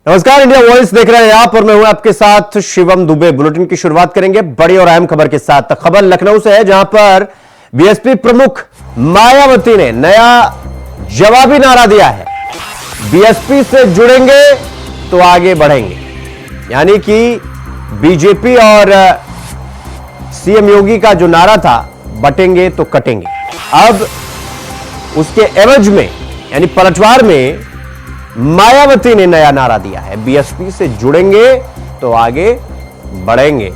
नमस्कार, India voice देख रहे हैं आप और मैं हूं आपके साथ शिवम दुबे। बुलेटिन की शुरुआत करेंगे बड़ी और अहम खबर के साथ। खबर लखनऊ से है, जहां पर बीएसपी प्रमुख मायावती ने नया जवाबी नारा दिया है। बीएसपी से जुड़ेंगे तो आगे बढ़ेंगे, यानी कि बीजेपी और सीएम योगी का जो नारा था, बटेंगे तो कटेंगे, अब उसके एवज में यानी पलटवार में मायावती ने नया नारा दिया है। बीएसपी से जुड़ेंगे तो आगे बढ़ेंगे।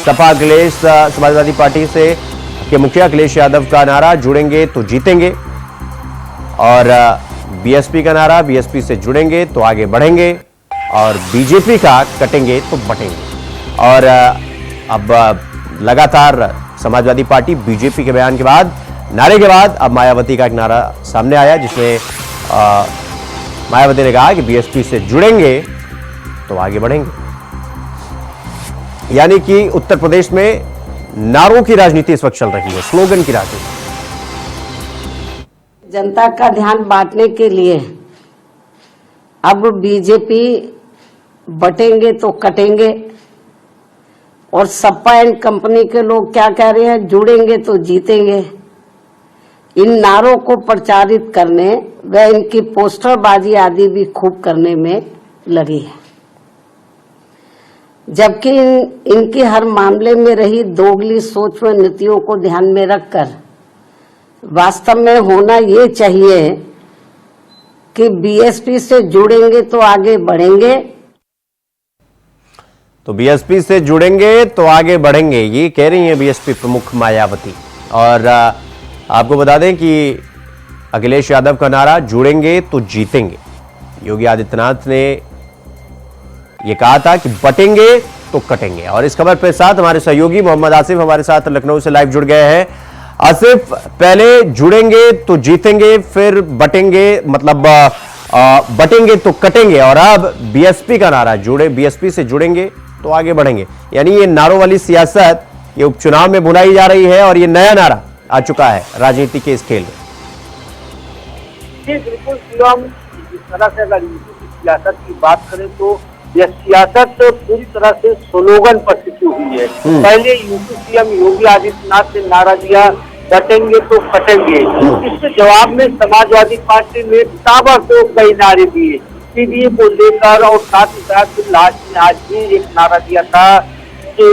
सपा अखिलेश समाजवादी पार्टी से के मुखिया अखिलेश यादव का नारा, जुड़ेंगे तो जीतेंगे, और बीएसपी का नारा, बीएसपी से जुड़ेंगे तो आगे बढ़ेंगे, और बीजेपी का कटेंगे तो बटेंगे। और अब लगातार समाजवादी पार्टी बीजेपी के बयान के बाद, नारे के बाद, अब मायावती का एक नारा सामने आया, जिसमें मायावती ने कहा कि बीएसपी से जुड़ेंगे तो आगे बढ़ेंगे। यानी कि उत्तर प्रदेश में नारों की राजनीति इस वक्त चल रही है, स्लोगन की राजनीति। जनता का ध्यान बांटने के लिए अब बीजेपी बटेंगे तो कटेंगे, और सपा एंड कंपनी के लोग क्या कह रहे हैं, जुड़ेंगे तो जीतेंगे। इन नारों को प्रचारित करने व इनकी पोस्टरबाजी आदि भी खूब करने में लगी है, जबकि इनकी हर मामले में रही दोगली सोच व नीतियों को ध्यान में रखकर वास्तव में होना ये चाहिए कि बीएसपी से जुड़ेंगे तो आगे बढ़ेंगे। तो बीएसपी से जुड़ेंगे तो आगे बढ़ेंगे, ये कह रही हैं बीएसपी प्रमुख मायावती। और आपको बता दें कि अखिलेश यादव का नारा, जुड़ेंगे तो जीतेंगे। योगी आदित्यनाथ ने यह कहा था कि बटेंगे तो कटेंगे। और इस खबर के साथ हमारे सहयोगी मोहम्मद आसिफ हमारे साथ लखनऊ से लाइव जुड़ गए हैं। आसिफ, पहले जुड़ेंगे तो जीतेंगे, फिर बटेंगे, मतलब बटेंगे तो कटेंगे, और अब बीएसपी का नारा, बीएसपी से जुड़ेंगे तो आगे बढ़ेंगे। यानी ये नारों वाली सियासत ये उपचुनाव में बुलाई जा रही है, और ये नया नारा आ चुका है राजनीति के इस खेल में। जी बिल्कुल शिवम, जिस तरह से अगर यूपी की सियासत की बात करें तो यह सियासत पूरी तरह से स्लोगन पर टिकी हुई है। पहले यूपी सीएम योगी आदित्यनाथ ने नारा दिया, बटेंगे तो कटेंगे। इसके जवाब में समाजवादी पार्टी ने ताबड़तोड़ कई नारे दिए सीडीए को लेकर, और साथ ही साथ लास्ट में आज भी एक नारा दिया था कि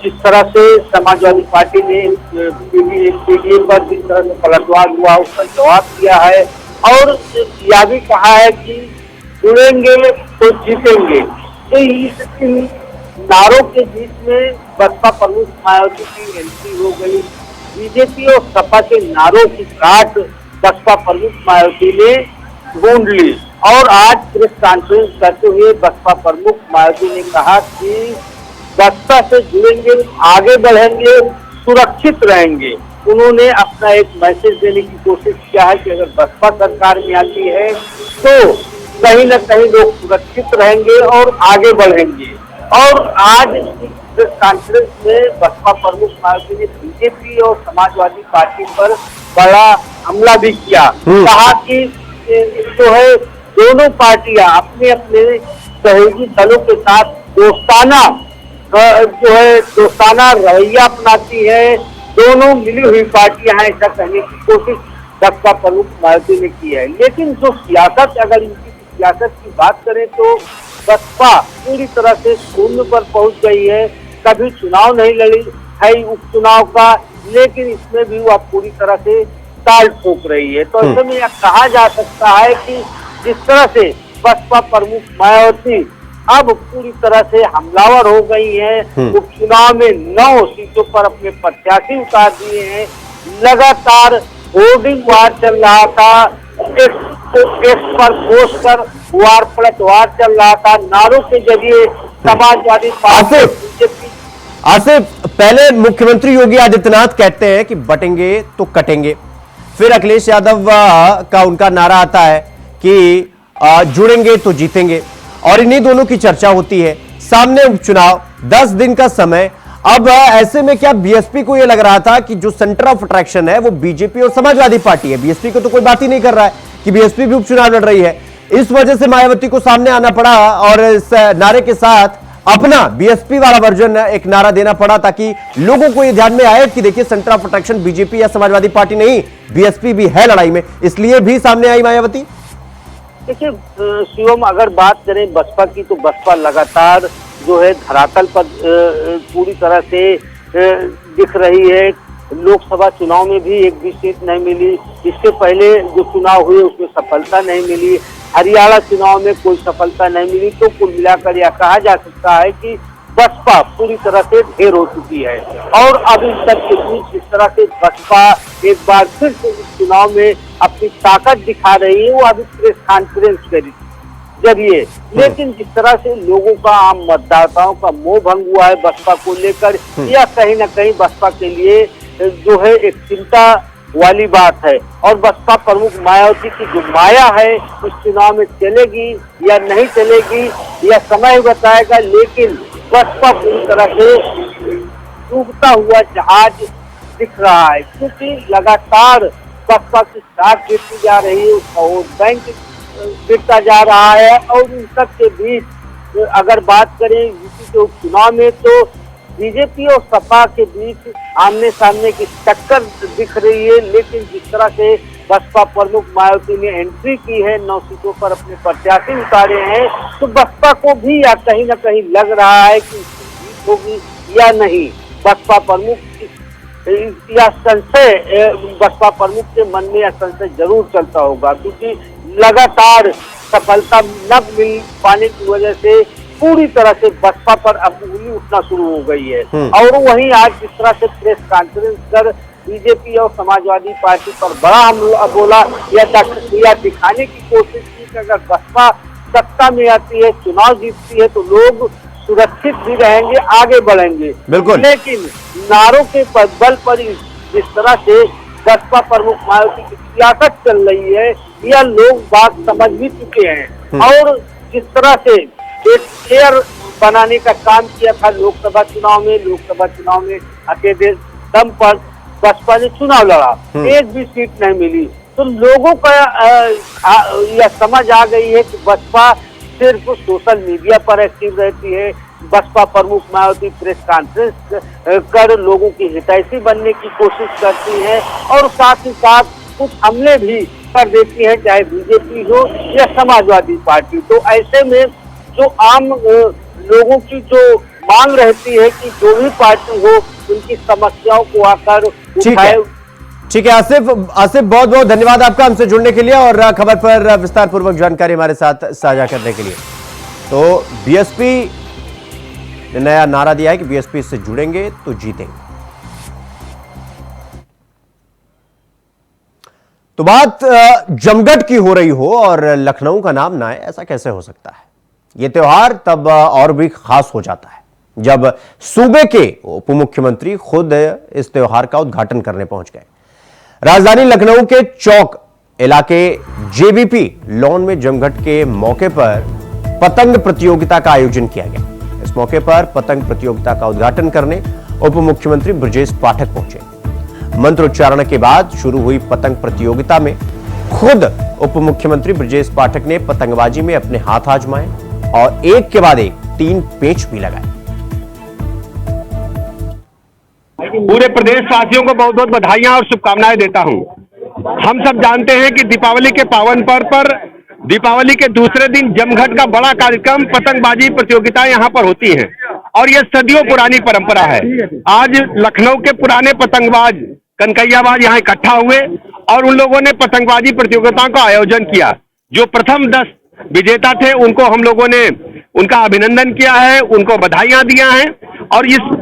जिस तरह से समाजवादी पार्टी ने पीडीए पर जिस तरह से पलटवार हुआ, उसका जवाब दिया है, और यह भी कहा है कि जुड़ेंगे तो जीतेंगे। तो इन नारों के बीच में बसपा प्रमुख मायावती की एंट्री हो गई। बीजेपी और सपा के नारों की काट बसपा प्रमुख मायावती ने ढूंढ ली, और आज प्रेस कॉन्फ्रेंस करते हुए बसपा प्रमुख मायावती ने कहा कि बसपा से जुड़ेंगे, आगे बढ़ेंगे, सुरक्षित रहेंगे। उन्होंने अपना एक मैसेज देने की कोशिश किया है कि अगर बसपा सरकार में आती है तो कहीं न कहीं लोग सुरक्षित रहेंगे और आगे बढ़ेंगे। और आज प्रेस कॉन्फ्रेंस में बसपा प्रमुख मायावती ने बीजेपी और समाजवादी पार्टी पर बड़ा हमला भी किया। कहा कि जो है दोनों पार्टियां अपने अपने सहयोगी दलों के साथ दोस्ताना रवैया अपनाती है, दोनों मिली हुई पार्टियां हैं, ऐसा कहने की कोशिश बसपा प्रमुख मायावती ने की है। लेकिन जो सियासत, अगर इनकी सियासत की बात करें तो बसपा पूरी तरह से शून्य पर पहुंच गई है। कभी चुनाव नहीं लड़ी है उपचुनाव का, लेकिन इसमें भी वह पूरी तरह से ताल ठोक रही है। तो ऐसे में यह कहा जा सकता है कि जिस तरह से बसपा प्रमुख मायावती अब पूरी तरह से हमलावर हो गई है, उपचुनाव में 9 सीटों पर अपने प्रत्याशी उतार दिए हैं। लगातार होर्डिंग वार चल रहा था, टेक्स्ट पर पोस्ट पर वार पलटवार चल रहा था, नारों के जरिए समाजवादी पार्टी बीजेपी। आसिफ, पहले मुख्यमंत्री योगी आदित्यनाथ कहते हैं कि बटेंगे तो कटेंगे, फिर अखिलेश यादव का उनका नारा आता है कि जुड़ेंगे तो जीतेंगे, और इन्हीं दोनों की चर्चा होती है। सामने उपचुनाव, 10 दिन का समय। अब ऐसे में क्या बीएसपी को यह लग रहा था कि जो सेंटर ऑफ अट्रैक्शन है वो बीजेपी और समाजवादी पार्टी है, बीएसपी को तो कोई बात ही नहीं कर रहा है कि बीएसपी भी उपचुनाव लड़ रही है, इस वजह से मायावती को सामने आना पड़ा और इस नारे के साथ अपना बीएसपी वाला वर्जन एक नारा देना पड़ा, ताकि लोगों को यह ध्यान में आए कि देखिए सेंटर ऑफ अट्रैक्शन बीजेपी या समाजवादी पार्टी नहीं, बीएसपी भी है लड़ाई में, इसलिए भी सामने आई मायावती। देखिए शिवम, अगर बात करें बसपा की तो बसपा लगातार जो है धरातल पर पूरी तरह से दिख रही है। लोकसभा चुनाव में भी एक भी सीट नहीं मिली, इससे पहले जो चुनाव हुए उसमें सफलता नहीं मिली, हरियाणा चुनाव में कोई सफलता नहीं मिली। तो कुल मिलाकर यह कहा जा सकता है कि बसपा पूरी तरह से ढेर हो चुकी है। और अब इन सब के बीच जिस तरह से बसपा एक बार फिर से इस चुनाव में अपनी ताकत दिखा रही है, वो अभी प्रेस कॉन्फ्रेंस के जरिए, लेकिन जिस तरह से लोगों का, आम मतदाताओं का मोह भंग हुआ है बसपा को लेकर, यह कहीं न कहीं बसपा के लिए जो है एक चिंता वाली बात है। और बसपा प्रमुख मायावती की जो माया है इस चुनाव में चलेगी या नहीं चलेगी यह समय बताएगा, लेकिन बसपा पूरी तरह से डूबता हुआ जहाज दिख रहा है, क्योंकि लगातार बसपा की साख गिरती जा रही है, उसका वोट बैंक गिरता जा रहा है। और इन सब के बीच अगर बात करें यूपी के उपचुनाव में तो बीजेपी और सपा के बीच आमने सामने की टक्कर दिख रही है। लेकिन जिस तरह से बसपा प्रमुख मायावती ने एंट्री की है, 9 सीटों पर अपने प्रत्याशी उतारे हैं, तो बसपा को भी या कहीं न कहीं लग रहा है कि जीत होगी या नहीं। बसपा प्रमुख या संशय, बसपा प्रमुख के मन में यह संशय जरूर चलता होगा, क्योंकि लगातार सफलता न मिल पाने की वजह से पूरी तरह से बसपा पर अब उंगली उठना शुरू हो गई है। और वहीं आज जिस तरह से प्रेस कॉन्फ्रेंस कर बीजेपी और समाजवादी पार्टी पर बड़ा हमला बोला या दिखाने की कोशिश की कि अगर बसपा सत्ता में आती है, चुनाव जीतती है, तो लोग सुरक्षित भी रहेंगे, आगे बढ़ेंगे। बिल्कुल। लेकिन नारों के बल पर जिस तरह से बसपा प्रमुख मायावती की सियासत चल रही है, यह लोग बात समझ भी चुके हैं। और जिस तरह से एक एयर बनाने का काम किया था लोकसभा चुनाव में अकेले दम पर बसपा ने चुनाव लड़ा, एक भी सीट नहीं मिली, तो लोगों का यह समझ आ गई है कि बसपा सिर्फ सोशल मीडिया पर एक्टिव रहती है। बसपा प्रमुख मायावती प्रेस कॉन्फ्रेंस कर लोगों की हितैषी बनने की कोशिश करती है और साथ ही साथ कुछ हमले भी कर देती है, चाहे बीजेपी हो या समाजवादी पार्टी। तो ऐसे में जो आम लोगों की जो मांग रहती है कि जो भी पार्टी हो उनकी समस्याओं को आकर उठाए। ठीक है आसिफ, बहुत बहुत धन्यवाद आपका हमसे जुड़ने के लिए और खबर पर विस्तार पूर्वक जानकारी हमारे साथ साझा करने के लिए। तो बीएसपी ने नया नारा दिया है कि बीएसपी से जुड़ेंगे तो जीतेंगे। तो बात जमगढ़ की हो रही हो और लखनऊ का नाम ना आए, ऐसा कैसे हो सकता है? यह त्योहार तब और भी खास हो जाता है जब सूबे के उप मुख्यमंत्री खुद इस त्योहार का उद्घाटन करने पहुंच गए। राजधानी लखनऊ के चौक इलाके जेबीपी लॉन में जमघट के मौके पर पतंग प्रतियोगिता का आयोजन किया गया। इस मौके पर पतंग प्रतियोगिता का उद्घाटन करने उप मुख्यमंत्री ब्रजेश पाठक पहुंचे। मंत्रोच्चारण के बाद शुरू हुई पतंग प्रतियोगिता में खुद उप मुख्यमंत्री ब्रजेश पाठक ने पतंगबाजी में अपने हाथ आजमाए और एक के बाद एक 3 पेंच भी लगाए। पूरे प्रदेश वासियों को बहुत बहुत बधाइयां और शुभकामनाएं देता हूं। हम सब जानते हैं कि दीपावली के पावन पर्व पर दीपावली के दूसरे दिन जमघट का बड़ा कार्यक्रम पतंगबाजी प्रतियोगिताएं यहां पर होती हैं और यह सदियों पुरानी परंपरा है। आज लखनऊ के पुराने पतंगबाज कनकैयाबाज यहां इकट्ठा हुए और उन लोगों ने पतंगबाजी प्रतियोगिताओं का आयोजन किया। जो प्रथम 10 विजेता थे उनको हम लोगों ने उनका अभिनंदन किया है, उनको बधाइयां दिया है और इस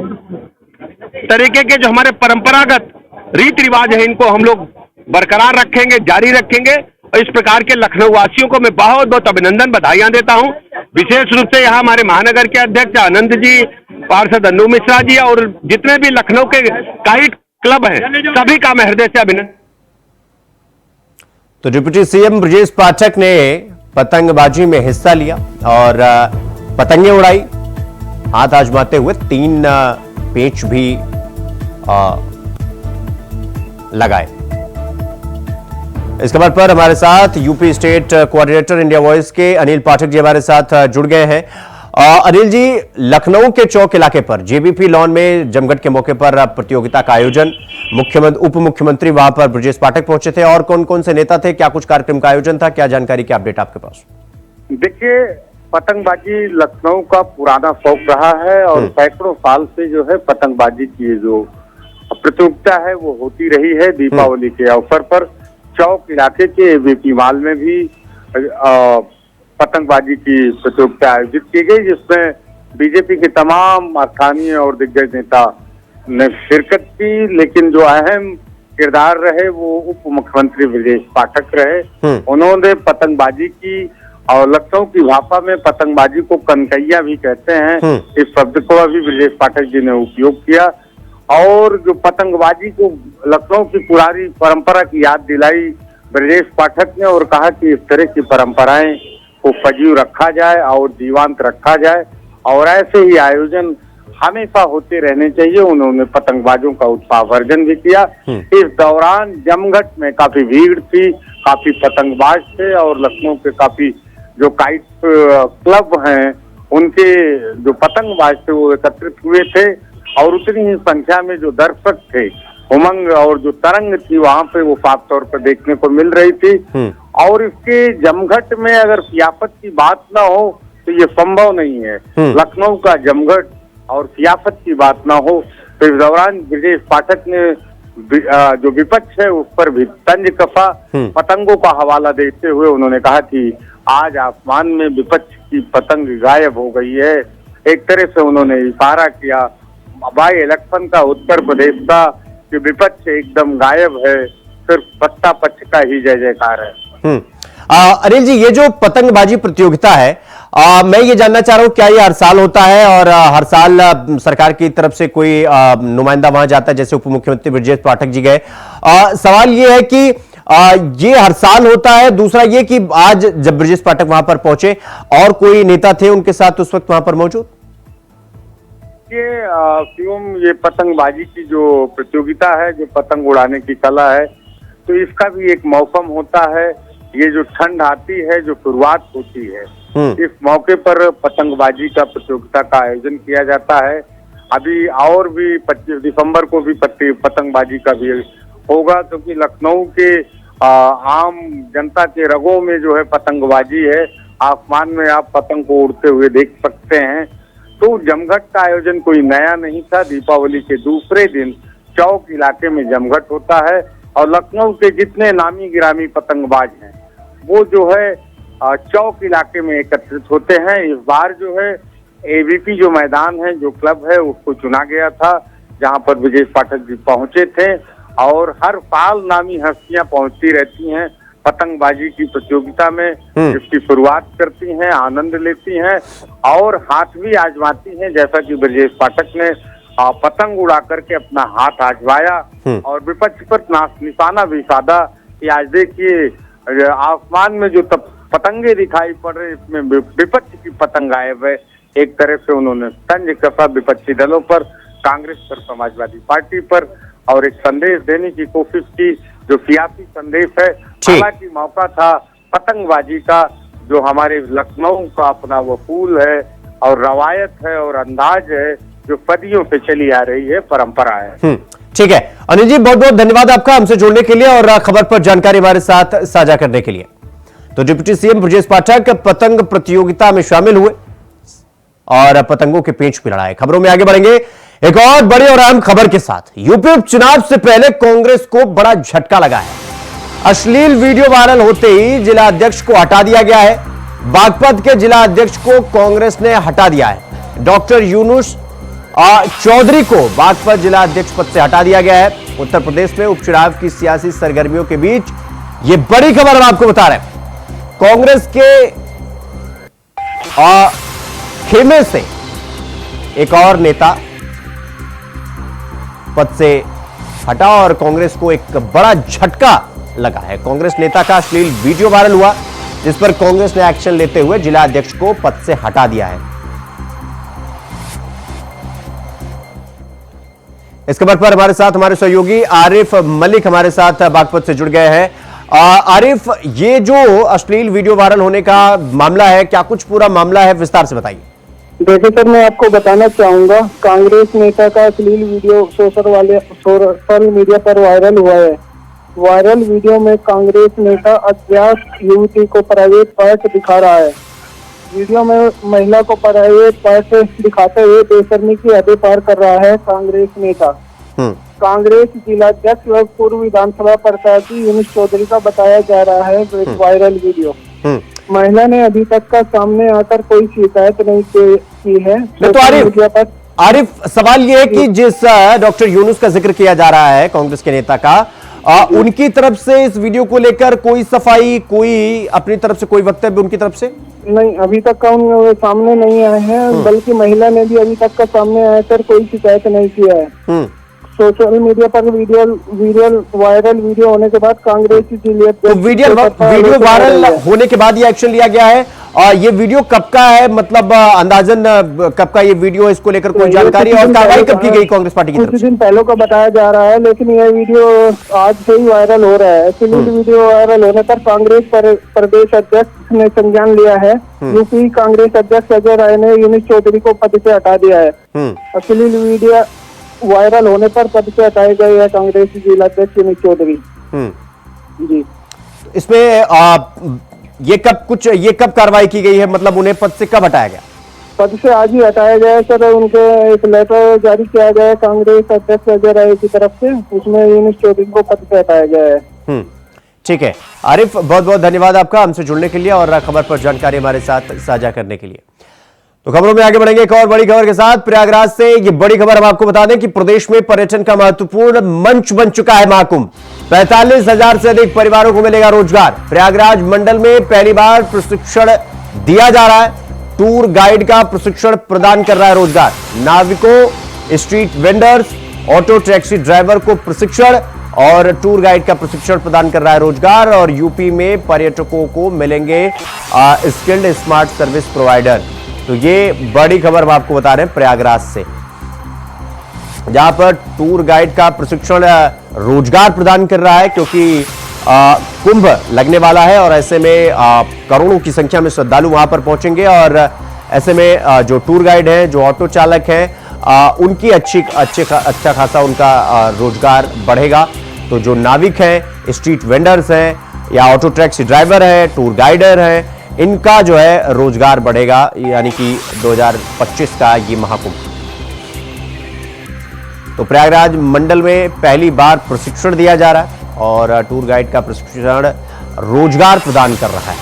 तरीके के जो हमारे परंपरागत रीति रिवाज है इनको हम लोग बरकरार रखेंगे, जारी रखेंगे। और इस प्रकार के लखनऊ वासियों को मैं बहुत बहुत अभिनंदन बधाइयां देता हूं। विशेष रूप से यहाँ हमारे महानगर के अध्यक्ष आनंद जी, पार्षद अन्नू मिश्रा जी और जितने भी लखनऊ के काइट क्लब हैं सभी का मैं हृदय से अभिनंदन। तो डिप्टी सीएम ब्रजेश पाठक ने पतंगबाजी में हिस्सा लिया और पतंगे उड़ाई, हाथ आजमाते हुए 3 पेंच भी लगाए। इस खबर पर हमारे साथ UP state coordinator India voice के अनिल पाठक जी हमारे साथ जुड़ गए हैं। अनिल जी, लखनऊ के चौक इलाके पर जेबीपी लॉन में जमघट के मौके पर प्रतियोगिता का आयोजन, उप मुख्यमंत्री वहां पर ब्रजेश पाठक पहुंचे थे, और कौन कौन से नेता थे, क्या कुछ कार्यक्रम का आयोजन था, क्या जानकारी की अपडेट आपके पास? देखिए, पतंगबाजी लखनऊ का पुराना शौक रहा है और सैकड़ों साल से जो है पतंगबाजी की जो प्रतियोगिता है वो होती रही है। दीपावली के अवसर पर चौक इलाके के एबीपी मॉल में भी पतंगबाजी की प्रतियोगिता आयोजित की गई, जिसमें बीजेपी के तमाम स्थानीय और दिग्गज नेता ने शिरकत की। लेकिन जो अहम किरदार रहे वो उप मुख्यमंत्री ब्रजेश पाठक रहे। उन्होंने पतंगबाजी की और लखनऊ की भाषा में पतंगबाजी को कनकैया भी कहते हैं, इस शब्द को अभी ब्रजेश पाठक जी ने उपयोग किया और जो पतंगबाजी को लखनऊ की पुरानी परंपरा की याद दिलाई ब्रजेश पाठक ने और कहा कि इस तरह की परंपराएं को सजीव रखा जाए और जीवंत रखा जाए और ऐसे ही आयोजन हमेशा होते रहने चाहिए। उन्होंने पतंगबाजों का उत्साहवर्धन भी किया। इस दौरान जमघट में काफी भीड़ थी, काफी पतंगबाज थे और लखनऊ के काफी जो काइट क्लब हैं उनके जो पतंगबाज थे वो एकत्रित हुए थे और उतनी ही संख्या में जो दर्शक थे, उमंग और जो तरंग थी वहां पे वो साफ तौर पर देखने को मिल रही थी। और इसके जमघट में अगर सियासत की बात ना हो तो ये संभव नहीं है। लखनऊ का जमघट और सियासत की बात ना हो तो इस दौरान ब्रजेश पाठक ने जो विपक्ष है उस पर भी तंज कसा। पतंगों का हवाला देते हुए उन्होंने कहा कि आज आसमान में विपक्ष की पतंग गायब हो गई है। एक तरह से उन्होंने इशारा किया बाई इलेक्शन का उत्तर प्रदेश का कि विपक्ष एकदम गायब है, सिर्फ सत्ता पक्ष का ही जय जयकार है। अनिल जी, ये जो पतंगबाजी प्रतियोगिता है, मैं ये जानना चाह रहा हूं क्या ये हर साल होता है और हर साल सरकार की तरफ से कोई नुमाइंदा वहां जाता है, जैसे उप मुख्यमंत्री ब्रजेश पाठक जी गए? सवाल ये है कि ये हर साल होता है, दूसरा ये कि आज जब ब्रजेश पाठक वहां पर पहुंचे और कोई नेता थे उनके साथ उस वक्त वहां पर मौजूद? ये पतंगबाजी की जो प्रतियोगिता है, जो पतंग उड़ाने की कला है, तो इसका भी एक मौसम होता है। ये जो ठंड आती है, जो शुरुआत होती है, इस मौके पर पतंगबाजी का प्रतियोगिता का आयोजन किया जाता है। अभी और भी 25 दिसंबर को भी पतंगबाजी का भी होगा, क्योंकि लखनऊ के आम जनता के रगों में जो है पतंगबाजी है। आसमान में आप पतंग को उड़ते हुए देख सकते हैं। तो जमघट का आयोजन कोई नया नहीं था। दीपावली के दूसरे दिन चौक इलाके में जमघट होता है और लखनऊ के जितने नामी गिरामी पतंगबाज हैं वो जो है चौक इलाके में एकत्रित होते हैं। इस बार जो है एबीपी जो मैदान है, जो क्लब है, उसको चुना गया था, जहां पर ब्रजेश पाठक जी पहुंचे थे और हर साल नामी हस्तियां पहुंचती रहती हैं पतंगबाजी की प्रतियोगिता में, इसकी शुरुआत करती हैं, आनंद लेती हैं और हाथ भी आजमाती हैं, जैसा कि ब्रजेश पाठक ने पतंग उड़ा करके अपना हाथ आजमाया और विपक्ष पर निशाना भी साधा कि आज देखिए आसमान में जो पतंगे दिखाई पड़ रहे, इसमें विपक्ष की पतंग गायब है। एक तरह से उन्होंने तंज कसा विपक्षी दलों पर, कांग्रेस पर, समाजवादी पार्टी पर और एक संदेश देने की कोशिश की जो सियासी संदेश है। हालांकि मौका था पतंगबाजी का, जो हमारे लखनऊ का अपना वो फूल है और रवायत है और अंदाज है जो सदियों से चली आ रही है, परंपरा है। ठीक है अनिल जी, बहुत बहुत धन्यवाद आपका हमसे जुड़ने के लिए और खबर पर जानकारी हमारे साथ साझा करने के लिए। तो डिप्टी सीएम ब्रजेश पाठक पतंग प्रतियोगिता में शामिल हुए और पतंगों के पेंच भी लड़ाए। खबरों में आगे बढ़ेंगे एक और बड़ी और अहम खबर के साथ। यूपी उपचुनाव से पहले कांग्रेस को बड़ा झटका लगा है। अश्लील वीडियो वायरल होते ही जिला अध्यक्ष को हटा दिया गया है। बागपत के जिला अध्यक्ष को कांग्रेस ने हटा दिया है। डॉक्टर यूनुस चौधरी को बागपत जिला अध्यक्ष पद से हटा दिया गया है। उत्तर प्रदेश में उपचुनाव की सियासी सरगर्मियों के बीच यह बड़ी खबर हम आपको बता रहे हैं। कांग्रेस के खेमे से एक और नेता पद से हटा और कांग्रेस को एक बड़ा झटका लगा है। कांग्रेस नेता का अश्लील वीडियो वायरल हुआ, जिस पर कांग्रेस ने एक्शन लेते हुए जिला अध्यक्ष को पद से हटा दिया है। इस खबर पर हमारे साथ हमारे सहयोगी आरिफ मलिक हमारे साथ बागपत से जुड़ गए हैं। आरिफ, ये जो अश्लील वीडियो वायरल होने का मामला है, क्या कुछ पूरा मामला है, विस्तार से बताइए। जैसे सर मैं आपको बताना चाहूंगा, कांग्रेस नेता का अश्लील वीडियो सोशल मीडिया पर वायरल हुआ है। वायरल वीडियो में कांग्रेस नेता अज्ञात युवती को प्राइवेट पार्ट दिखा रहा है। वीडियो में महिला को प्राइवेट पार्ट दिखाते हुए बेशर्मी की हदें पार कर रहा है कांग्रेस नेता। कांग्रेस जिलाध्यक्ष व पूर्व विधानसभा प्रत्याशी यूनुस चौधरी का बताया जा रहा है वायरल वीडियो। महिला ने अभी तक का सामने आकर कोई शिकायत नहीं की है। तो आरिफ, सवाल ये है कि जिस डॉक्टर यूनुस का जिक्र किया जा रहा है कांग्रेस के नेता का, उनकी तरफ से इस वीडियो को लेकर कोई सफाई, कोई अपनी तरफ से कोई वक्तव्य उनकी तरफ से नहीं अभी तक का उन सामने नहीं आए हैं, बल्कि महिला ने भी अभी तक का सामने आकर कोई शिकायत नहीं किया है। सोशल मीडिया पर वायरल वीडियो होने के बाद कांग्रेस की वीडियो वायरल होने के बाद ये एक्शन लिया गया है। और ये वीडियो कब का है, मतलब अंदाजन कब का ये वीडियो, इसको लेकर कोई जानकारी और कार्रवाई कब की गई कांग्रेस पार्टी की तरफ से? कुछ दिन पहले का बताया जा रहा है, लेकिन ये वीडियो आज से ही वायरल हो रहा है। वीडियो वायरल होने पर कांग्रेस प्रदेश अध्यक्ष ने संज्ञान लिया है। यूपी कांग्रेस अध्यक्ष अजय राय ने यूनुस चौधरी को पद से हटा दिया है। अश्लील वीडियो वायरल होने पर पद से हटाए गए हैं कांग्रेस जिलाध्यक्ष यूनुस चौधरी जी। इसमें ये कब कार्रवाई की गई है, मतलब उन्हें पद से कब हटाया गया? पद से आज ही हटाया गया है सर। उनके एक लेटर जारी किया गया है कांग्रेस अध्यक्ष अजय राय की तरफ से, उसमें यूनुस चौधरी को पद से हटाया गया है। ठीक है आरिफ, बहुत बहुत धन्यवाद आपका हमसे जुड़ने के लिए और खबर पर जानकारी हमारे साथ साझा करने के लिए। तो खबरों में आगे बढ़ेंगे एक और बड़ी खबर के साथ। प्रयागराज से ये बड़ी खबर हम आपको बता दें कि प्रदेश में पर्यटन का महत्वपूर्ण मंच बन चुका है महाकुंभ। 45,000 से अधिक परिवारों को मिलेगा रोजगार। प्रयागराज मंडल में पहली बार प्रशिक्षण दिया जा रहा है। टूर गाइड का प्रशिक्षण प्रदान कर रहा है रोजगार। नाविकों, street vendors, auto taxi driver को प्रशिक्षण और टूर गाइड का प्रशिक्षण प्रदान कर रहा है रोजगार। और यूपी में पर्यटकों को मिलेंगे स्किल्ड स्मार्ट सर्विस प्रोवाइडर। तो ये बड़ी खबर हम आपको बता रहे हैं प्रयागराज से, जहां पर टूर गाइड का प्रशिक्षण रोजगार प्रदान कर रहा है, क्योंकि कुंभ लगने वाला है और ऐसे में करोड़ों की संख्या में श्रद्धालु वहां पर पहुंचेंगे। और ऐसे में जो टूर गाइड हैं, जो ऑटो चालक हैं, उनकी अच्छा खासा उनका रोजगार बढ़ेगा। तो जो नाविक हैं, स्ट्रीट वेंडर्स हैं या ऑटो टैक्सी ड्राइवर है, टूर गाइडर है, इनका जो है रोजगार बढ़ेगा। यानी कि 2025 का ये महाकुंभ। तो प्रयागराज मंडल में पहली बार प्रशिक्षण दिया जा रहा है और टूर गाइड का प्रशिक्षण रोजगार प्रदान कर रहा है।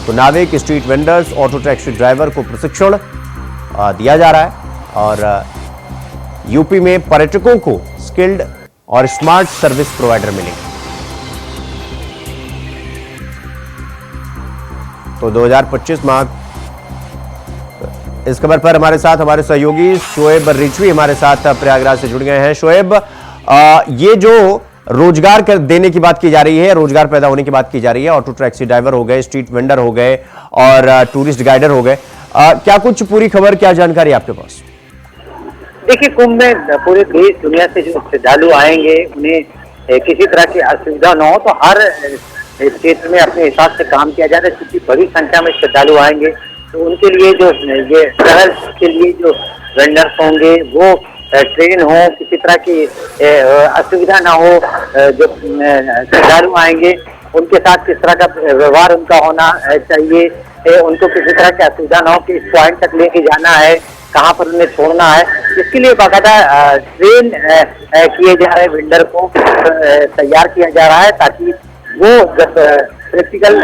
तो नाविक, street vendors, auto taxi driver को प्रशिक्षण दिया जा रहा है और यूपी में पर्यटकों को स्किल्ड और स्मार्ट सर्विस प्रोवाइडर मिलेंगे। तो 2025 माह। इस खबर पर हमारे साथ हमारे सहयोगी शोएब रिजवी हमारे साथ प्रयागराज से जुड़ गए हैं। शोएब, ये जो रोजगार देने की बात की जा रही है, रोजगार पैदा होने की बात की जा रही है, ऑटो टैक्सी ड्राइवर हो गए, स्ट्रीट वेंडर हो गए और टूरिस्ट गाइडर हो गए, क्या कुछ पूरी खबर, क्या जानकारी आपके पास? देखिए, कुंभ में पूरे देश दुनिया से जो श्रद्धालु आएंगे उन्हें किसी तरह की असुविधा न हो, तो हर क्षेत्र में अपने हिसाब से काम किया जा रहा है। क्योंकि बड़ी संख्या में श्रद्धालु आएंगे तो उनके लिए जो ये शहर के लिए जो वेंडर्स होंगे वो ट्रेन हो, किसी तरह की असुविधा ना हो। जो श्रद्धालु आएंगे उनके साथ किस तरह का व्यवहार उनका होना चाहिए, उनको किसी तरह की असुविधा ना हो कि इस पॉइंट तक लेके जाना है, कहाँ पर उन्हें छोड़ना है। इसके लिए बाकायदा ट्रेन किए जा रहे वेंडर को तैयार किया जा रहा है, ताकि वो जब प्रैक्टिकल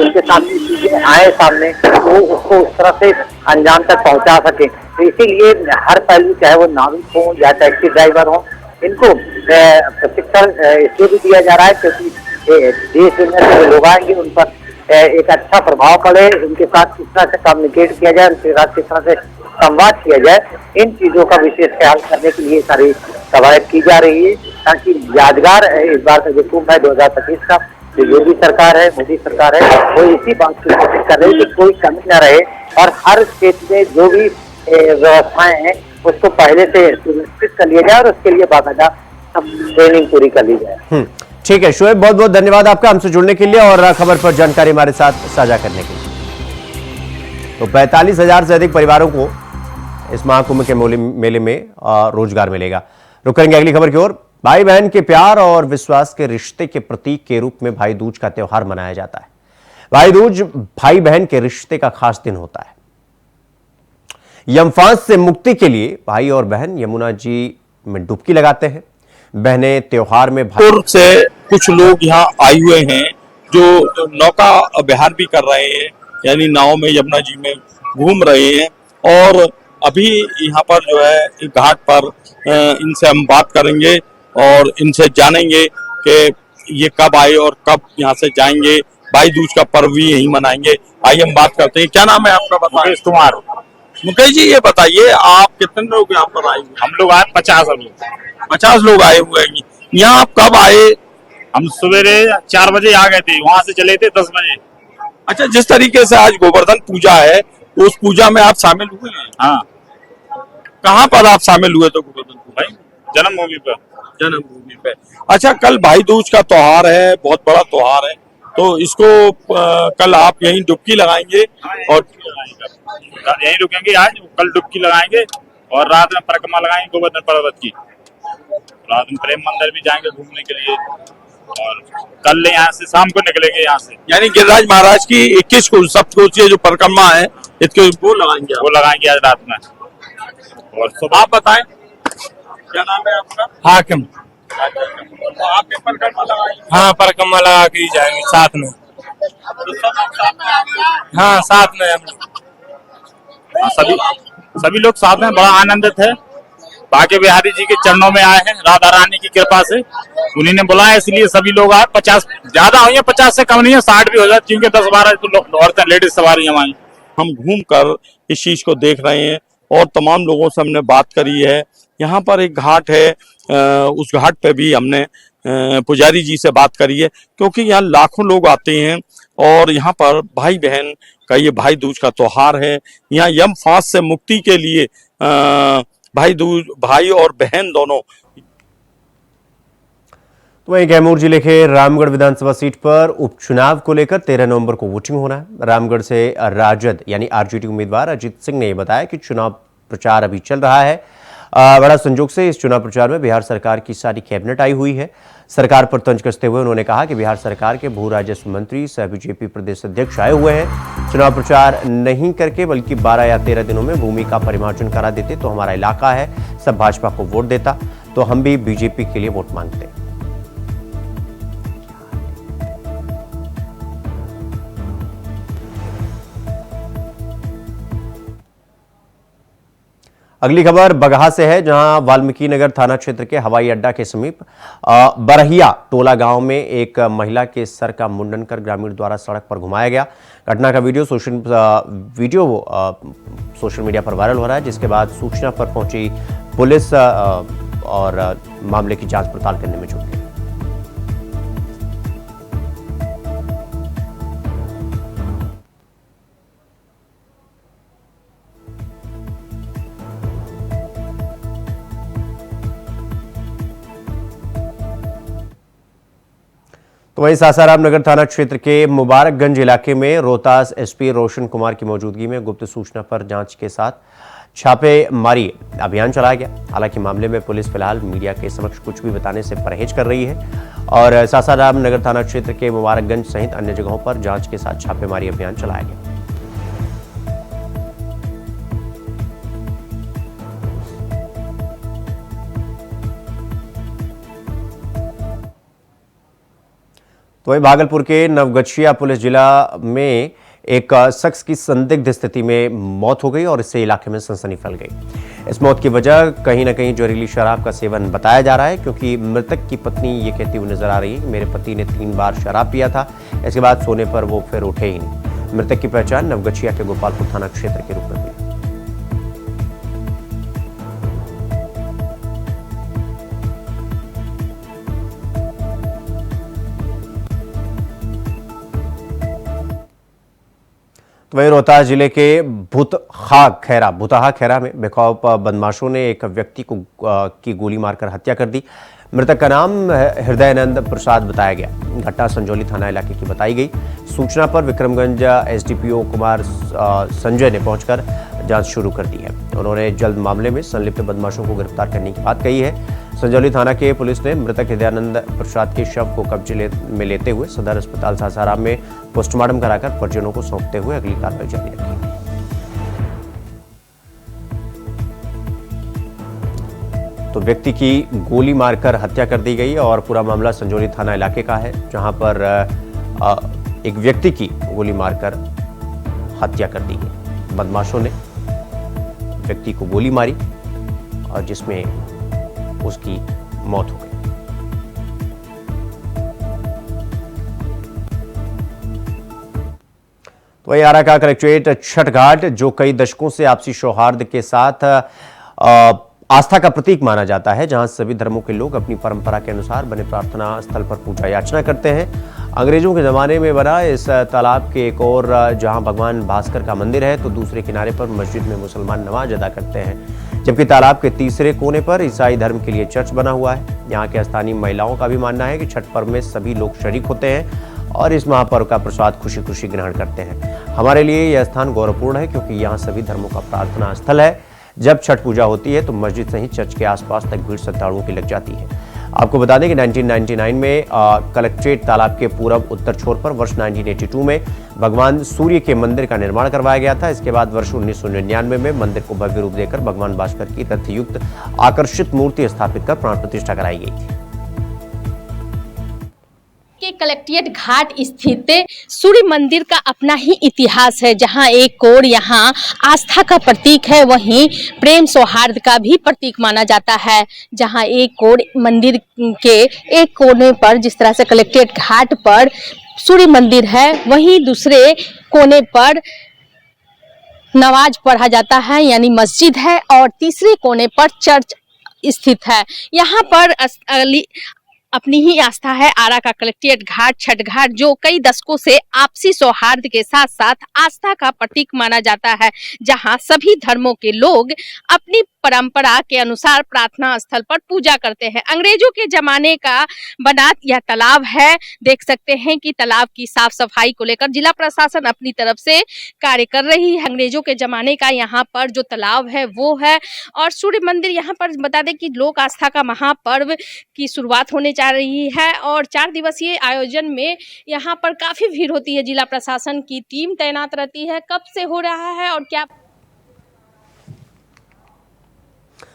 उनके सामने चीजें आए सामने तो उसको उस तरह से अंजाम तक पहुंचा सके। तो इसीलिए हर पहलू, चाहे वो नाविक हो या टैक्सी ड्राइवर हो, इनको प्रशिक्षण इसलिए भी दिया जा रहा है क्योंकि देश दुनिया से लोग आएंगे, उन पर एक अच्छा प्रभाव पड़े, उनके साथ किस तरह से कम्युनिकेट किया जाए, उनके साथ किस तरह से संवाद किया जाए, इन चीजों का विशेष ख्याल करने के लिए सारी कवायद की जा रही है, ताकि यादगार इस बार का जो कुंभ है 2025 का, जो योगी सरकार है, मोदी सरकार है, वो इसी बात की कोशिश कर रही है कि कोई कमी न रहे और हर क्षेत्र में जो भी व्यवस्थाएं हैं उसको पहले से सुनिश्चित कर लिया जाए और उसके लिए बाकायदा ट्रेनिंग पूरी कर ली जाए। ठीक है शोएब, बहुत बहुत धन्यवाद आपका हमसे जुड़ने के लिए और खबर पर जानकारी हमारे साथ साझा करने के लिए। तो 45,000 से अधिक परिवारों को इस महाकुंभ के मेले में रोजगार मिलेगा। रुक करेंगे अगली खबर की ओर। भाई बहन के प्यार और विश्वास के रिश्ते के प्रतीक के रूप में भाई दूज का त्योहार मनाया जाता है। भाई दूज भाई बहन के रिश्ते का खास दिन होता है। यमफांस से मुक्ति के लिए भाई और बहन यमुना जी में डुबकी लगाते हैं। बहनें त्योहार में से कुछ लोग यहाँ आए हुए हैं जो नौका विहार भी कर रहे हैं, यानी नाव में यमुना जी में घूम रहे हैं। और अभी यहाँ पर जो है घाट पर इनसे हम बात करेंगे और इनसे जानेंगे कि ये कब आए और कब यहाँ से जाएंगे। भाई दूज का पर्व भी यही मनाएंगे। आइए हम बात करते हैं। क्या नाम है आपका? मुकेश कुमार। मुकेश जी ये बताइए आप कितने लोग यहाँ पर आए हुए? हम लोग आए 50 लोग। 50 लोग आए हुए हैं। यहाँ आप कब आए? हम सवेरे 4 बजे आ गए थे, वहाँ से चले थे 10 बजे। अच्छा, जिस तरीके से आज गोवर्धन पूजा है उस पूजा में आप शामिल हुए हैं? हाँ। कहाँ पर आप शामिल हुए थे गोवर्धन पूजा? भाई जन्मभूमि पर। जन्मभूमि पे। अच्छा, कल भाई दूज का त्योहार है, बहुत बड़ा त्योहार है, तो इसको कल आप यहीं डुबकी लगाएंगे और यहीं रुकेंगे आज, कल डुबकी लगाएंगे और रात में परिक्रमा लगाएंगे गोवर्धन पर्वत की। रात में प्रेम मंदिर भी जाएंगे घूमने के लिए और कल यहाँ से शाम को निकलेंगे यहाँ से। यानी गिरिराज महाराज की 21 को सप्तकोशीय जो परिक्रमा है इसको वो लगाएंगे आज रात में। और सुबह आप बताएं क्या नाम है आपका? हाकिम। तो आप भी परिक्रमा लगाएंगे? हाँ, परिक्रमा लगा के ही जाएंगे साथ में। हाँ, साथ में हम सभी लोग साथ में बड़ा आनंदित है। बाके बिहारी जी के चरणों में आए हैं, राधा रानी की कृपा से उन्हीं ने बुलाया, इसलिए सभी लोग आए। 50 ज्यादा हुई है, 50 से कम नहीं है, 60 भी हो जाए क्योंकि 10-12 औरतें लेडीज सवारी हमारी। हम घूमकर इस चीज को देख रहे हैं और तमाम लोगों से हमने बात करी है। यहाँ पर एक घाट है, उस घाट पे भी हमने पुजारी जी से बात करी है, क्योंकि यहाँ लाखों लोग आते हैं और यहाँ पर भाई बहन का ये भाई दूज का त्योहार है। यहाँ यमफांस से मुक्ति के लिए भाई और बहन दोनों। तो वहीं कैमूर जिले के रामगढ़ विधानसभा सीट पर उपचुनाव को लेकर 13 नवंबर को वोटिंग होना है। रामगढ़ से राजद यानी आरजेडी उम्मीदवार अजीत सिंह ने बताया कि चुनाव प्रचार अभी चल रहा है। बड़ा संजोग से इस चुनाव प्रचार में बिहार सरकार की सारी कैबिनेट आई हुई है। सरकार पर तंज कसते हुए उन्होंने कहा कि बिहार सरकार के भू राजस्व मंत्री सह बीजेपी प्रदेश अध्यक्ष आए हुए हैं। चुनाव प्रचार नहीं करके बल्कि 12 या 13 दिनों में भूमि का परिमार्जन करा देते तो हमारा इलाका है, सब भाजपा को वोट देता, तो हम भी बीजेपी के लिए वोट मांगते। अगली खबर बगहा से है, जहां वाल्मीकि नगर थाना क्षेत्र के हवाई अड्डा के समीप बरहिया टोला गांव में एक महिला के सर का मुंडन कर ग्रामीण द्वारा सड़क पर घुमाया गया। घटना का वीडियो सोशल मीडिया पर वायरल हो रहा है, जिसके बाद सूचना पर पहुंची पुलिस और मामले की जांच पड़ताल करने में जुट गई। तो वहीं सासाराम नगर थाना क्षेत्र के मुबारकगंज इलाके में रोहतास एसपी रोशन कुमार की मौजूदगी में गुप्त सूचना पर जांच के साथ छापेमारी अभियान चलाया गया। हालांकि मामले में पुलिस फिलहाल मीडिया के समक्ष कुछ भी बताने से परहेज कर रही है और सासाराम नगर थाना क्षेत्र के मुबारकगंज सहित अन्य जगहों पर जांच के साथ छापेमारी अभियान चलाया गया। तो वहीं भागलपुर के नवगछिया पुलिस जिला में एक शख्स की संदिग्ध स्थिति में मौत हो गई और इससे इलाके में सनसनी फैल गई। इस मौत की वजह कहीं ना कहीं जहरीली शराब का सेवन बताया जा रहा है, क्योंकि मृतक की पत्नी ये कहती हुई नजर आ रही है कि मेरे पति ने 3 बार शराब पिया था, इसके बाद सोने पर वो फिर उठे ही नहीं। मृतक की पहचान नवगछिया के गोपालपुर थाना क्षेत्र के रूप में हुई। तो वहीं रोहतास जिले के भुतहा खैरा में बेखौफ बदमाशों ने एक व्यक्ति की गोली मारकर हत्या कर दी। मृतक का नाम हृदयानंद प्रसाद बताया गया। घटना संजौली थाना इलाके की बताई गई। सूचना पर विक्रमगंज एसडीपीओ कुमार संजय ने पहुंचकर जांच शुरू कर दी है। उन्होंने जल्द मामले में संलिप्त बदमाशों को गिरफ्तार करने की बात कही है। संजौली थाना के पुलिस ने मृतक हृदयानंद प्रसाद के शव को कब्जे में लेते हुए सदर अस्पताल सासाराम में पोस्टमार्टम कराकर परिजनों को सौंपते हुए अगली कार्रवाई जारी रखी। तो व्यक्ति की गोली मारकर हत्या कर दी गई और पूरा मामला संजौली थाना इलाके का है, जहां पर एक व्यक्ति की गोली मारकर हत्या कर दी गई। बदमाशों ने व्यक्ति को गोली मारी और जिसमें उसकी मौत हो गई। तो वही आरा का कलेक्ट्रेट छठ घाट, जो कई दशकों से आपसी सौहार्द के साथ आस्था का प्रतीक माना जाता है, जहां सभी धर्मों के लोग अपनी परंपरा के अनुसार बने प्रार्थना स्थल पर पूजा याचना करते हैं। अंग्रेजों के जमाने में बना इस तालाब के एक ओर जहां भगवान भास्कर का मंदिर है, तो दूसरे किनारे पर मस्जिद में मुसलमान नमाज अदा करते हैं, जबकि तालाब के तीसरे कोने पर ईसाई धर्म के लिए चर्च बना हुआ है। यहाँ के स्थानीय महिलाओं का भी मानना है कि छठ पर्व में सभी लोग शरीक होते हैं और इस महापर्व का प्रसाद खुशी खुशी ग्रहण करते हैं। हमारे लिए यह स्थान गौरवपूर्ण है, क्योंकि यहाँ सभी धर्मों का प्रार्थना स्थल है। जब छठ पूजा होती है तो मस्जिद सहित चर्च के आसपास तक भीड़ श्रद्धालुओं की लग जाती है। आपको बता दें कि 1999 में कलेक्ट्रेट तालाब के पूर्व उत्तर छोर पर वर्ष 1982 में भगवान सूर्य के मंदिर का निर्माण करवाया गया था। इसके बाद वर्ष 1999 में मंदिर को भव्य रूप देकर भगवान भास्कर की रथयुक्त आकर्षित मूर्ति स्थापित कर प्राण प्रतिष्ठा कराई गई थी। के कलेक्ट्रेट घाट स्थित सूर्य मंदिर का अपना ही इतिहास है, जहां एक ओर यहां आस्था का प्रतीक है, वहीं प्रेम सौहार्द का भी प्रतीक माना जाता है। जहां एक ओर मंदिर के एक कोने पर जिस तरह से कलेक्ट्रेट घाट पर सूर्य मंदिर है, वहीं दूसरे कोने पर नमाज पढ़ा जाता है यानी मस्जिद है, और तीसरे कोने पर चर्च स्थित है। यहाँ पर अपनी ही आस्था है। आरा का कलेक्ट्रेट घाट छठ घाट, जो कई दशकों से आपसी सौहार्द के साथ साथ आस्था का प्रतीक माना जाता है, जहां सभी धर्मों के लोग अपनी परंपरा के अनुसार प्रार्थना स्थल पर पूजा करते हैं। अंग्रेजों के जमाने का बना यह तालाब है। देख सकते हैं कि तालाब की साफ सफाई को लेकर जिला प्रशासन अपनी तरफ से कार्य कर रही है। अंग्रेजों के जमाने का यहाँ पर जो तालाब है वो है, और सूर्य मंदिर यहाँ पर बता दें कि लोक आस्था का महापर्व की शुरुआत होने जा रही है, और 4 दिवसीय आयोजन में यहाँ पर काफी भीड़ होती है। जिला प्रशासन की टीम तैनात रहती है। कब से हो रहा है और क्या?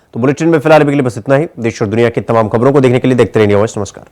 तो बुलेटिन में फिलहाल अभी के लिए बस इतना ही। देश और दुनिया की तमाम खबरों को देखने के लिए देखते रहिए वॉइस। नमस्कार।